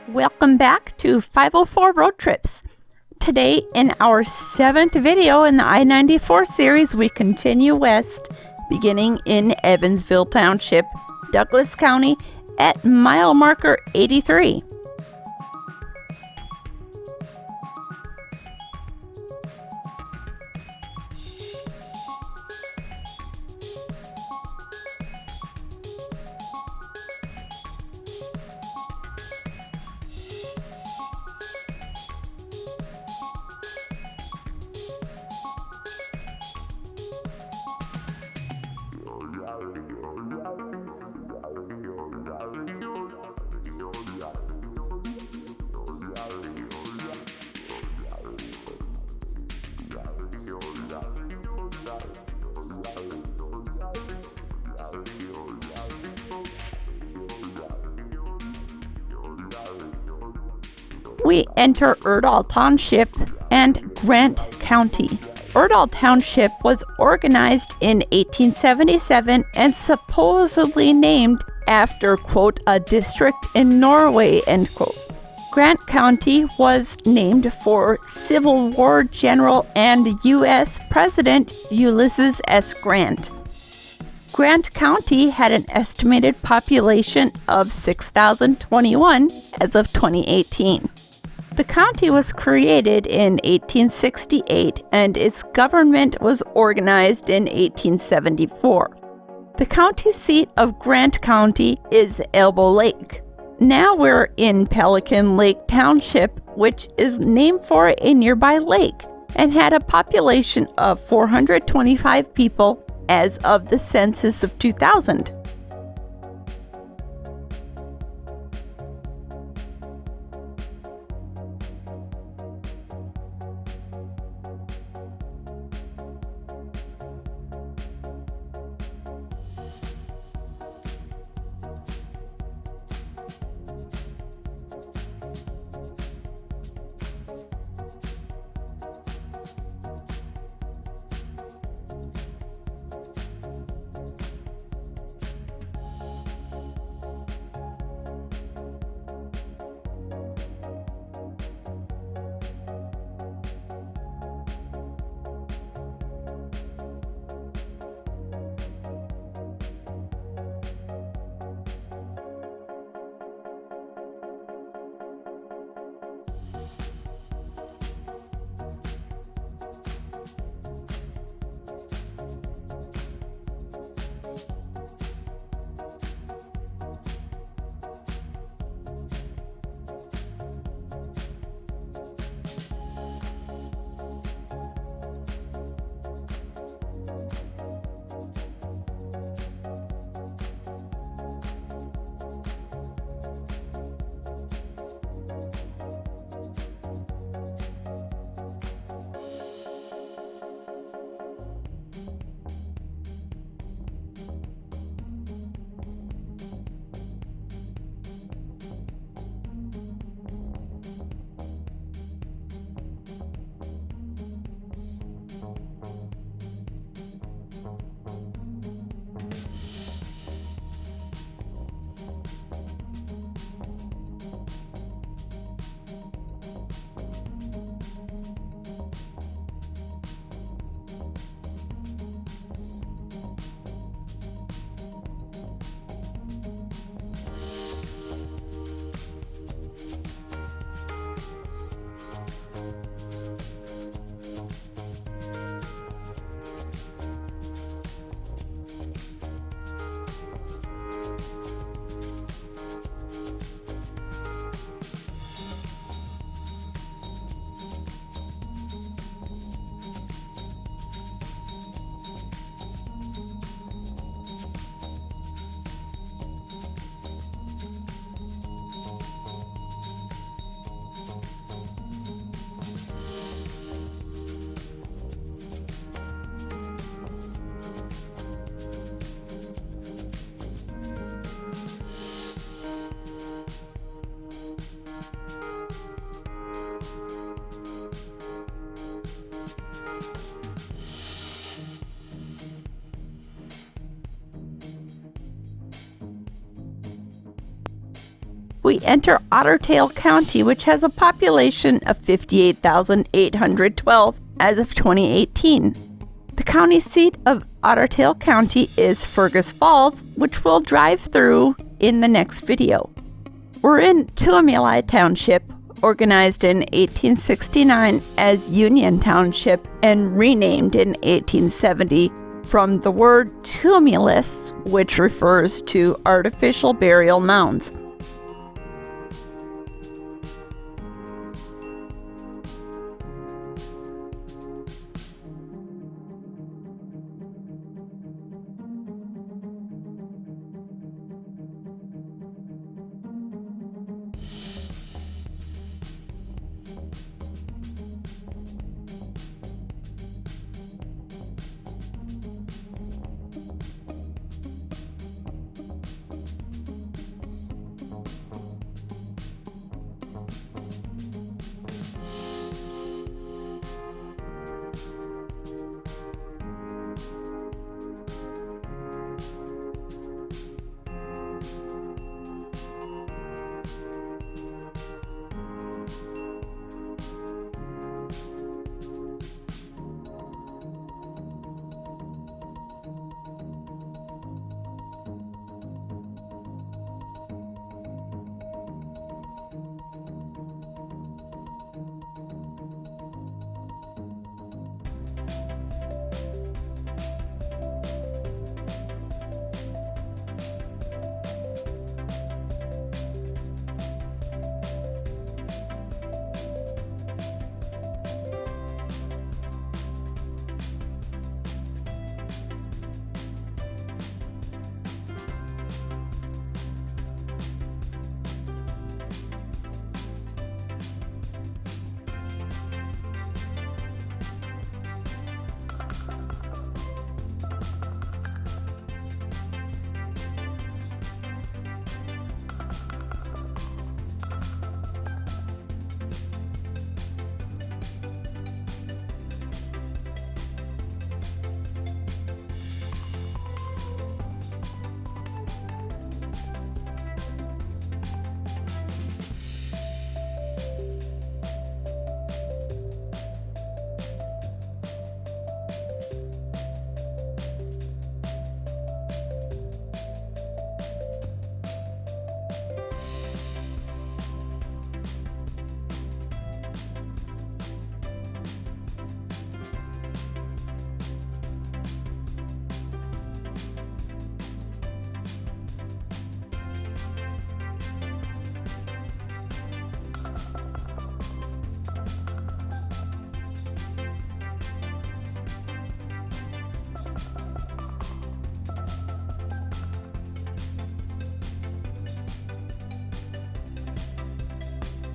Welcome back to 504 Road Trips. Today, in our 7th video in the I-94 series, we continue west, beginning in Evansville Township, Douglas County, at mile marker 83. We enter Otter Township and Grant County. Otter Township was organized in 1877 and supposedly named after, quote, a district in Norway, end quote. Grant County was named for Civil War General and U.S. President Ulysses S. Grant. Grant County had an estimated population of 6,021 as of 2018. The county was created in 1868 and its government was organized in 1874. The county seat of Grant County is Elbow Lake. Now we're in Pelican Lake Township, which is named for a nearby lake and had a population of 425 people as of the census of 2000. We enter Otter Tail County, which has a population of 58,812 as of 2018. The county seat of Otter Tail County is Fergus Falls, which we'll drive through in the next video. We're in Tuamuli Township, organized in 1869 as Union Township and renamed in 1870 from the word tumulus, which refers to artificial burial mounds.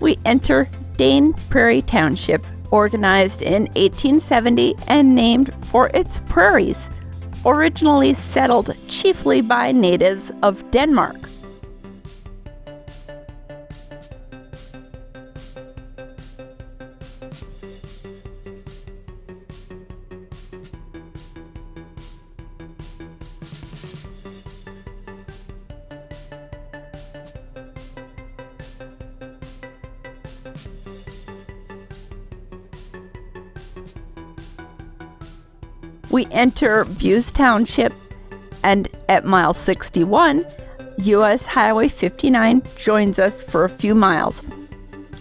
We enter Dane, Prairie Township, organized in 1870 and named for its prairies, originally settled chiefly by natives of Denmark. We enter Buse Township, and at mile 61, U.S. Highway 59 joins us for a few miles.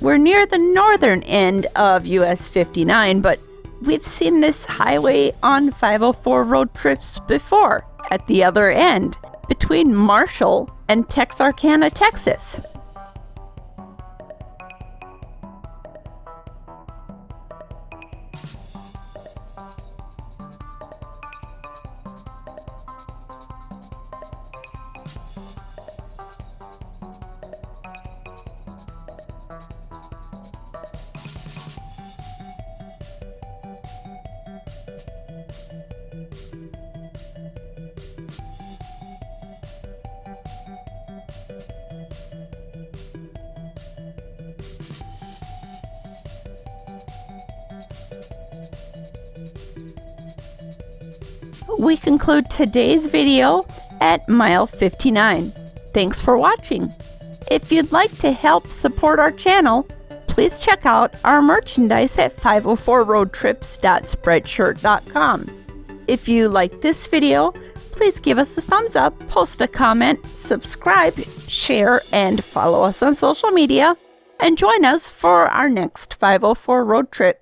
We're near the northern end of U.S. 59, but we've seen this highway on 504 road trips before, at the other end, between Marshall and Texarkana, Texas. We conclude today's video at mile 59. Thanks for watching. If you'd like to help support our channel, please check out our merchandise at 504roadtrips.spreadshirt.com. If you like this video, please give us a thumbs up, post a comment, subscribe, share, and follow us on social media, and join us for our next 504 road trip.